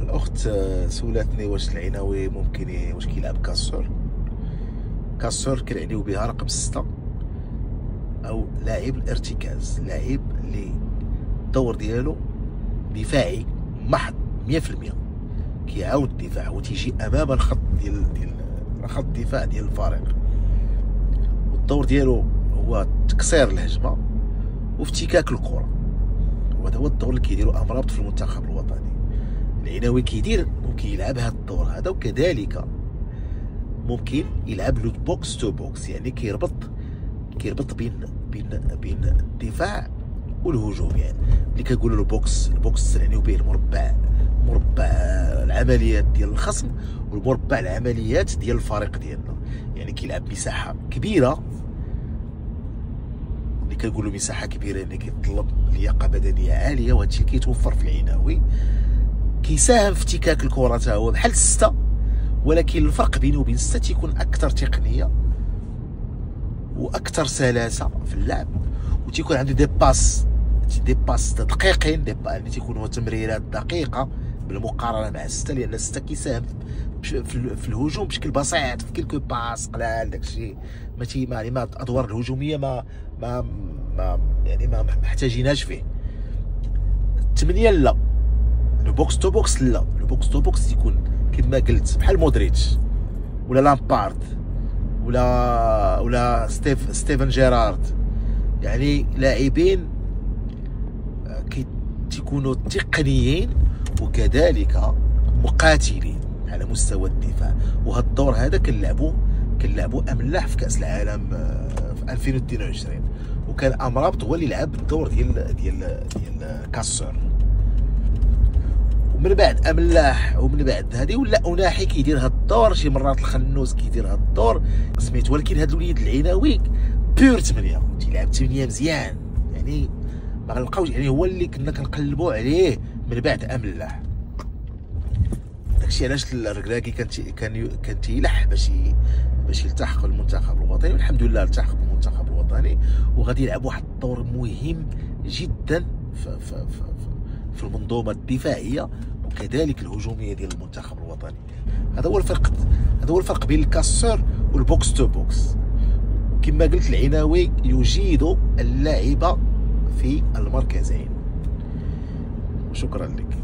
الاخت سولاتني واش العناوي ممكن واش كيلعب كاسور. كاسور كنعنيو بها رقم 6 او لاعب الارتكاز، لاعب اللي الدور ديالو دفاعي محض 100%، كيعاود الدفاع وتيجي امام الخط ديال خط الدفاع ديال الفريق، والدور ديالو هو تكسير الهجمه وافتكاك الكره، وهذا هو الدور اللي كيديرو امرابط في المنتخب الوطني. العناوي ممكن يلعب هذا الدور هذا، وكذلك ممكن يلعب لو بوكس تو بوكس، يعني كيربط بين الدفاع والهجوم. يعني اللي كنقولوا البوكس يعني به مربع العمليات ديال الخصم والمربع العمليات ديال الفريق ديالنا. يعني كيلعب مساحه كبيره، اللي كنقولوا مساحه كبيره يعني كيتطلب لياقه بدنيه عاليه، وهادشي كيتوفر في العناوي. كيساهم في افتكاك الكره حتى هو بحال 6، ولكن الفرق بينه وبين 6 تيكون اكثر تقنيه واكثر سلاسه في اللعب، وتيكون عنده دي باس دقيقين، يعني تيكونوا تمريرات دقيقه بالمقارنه مع 6، لان 6 كيساهم في الهجوم بشكل بسيط، في كيلكو باس قلال داكشي يعني ما الادوار الهجوميه ما محتاجينهاش فيه. 8 لا، لو بوكس تو بوكس لا، لو بوكس تو بوكس تيكون كما قلت بحال مودريتش ولا لامبارد ولا ستيفن جيرارد، يعني لاعبين تيكونوا تقنيين وكذلك مقاتلين على مستوى الدفاع. وهذا الدور هذا كنلعبوا املاح في كاس العالم في 2022، وكان امرابط هو اللي لعب الدور ديال كاسور. ومن بعد املاح ومن بعد هذه ولا اناحي كيدير هذا الدور، شي مرات الخنوس كيدير هذا الدور سميت. ولكن هذا الوليد العناوي بيور 8 تيلعب 8 مزيان، يعني ما غنلقاوش، يعني هو اللي كنا كنقلبوا عليه من بعد املاح. داكشي علاش الركراكي كان تيلح باش يلتحق بالمنتخب الوطني، والحمد لله التحق بالمنتخب الوطني، وغادي يلعب واحد الدور مهم جدا في المنظومه الدفاعيه وكذلك الهجوميه ديال المنتخب الوطني. هذا هو الفرق بين الكاسور والبوكس تو بوكس. كما قلت العناوي يجيد اللعب في المركزين. وشكرا لك.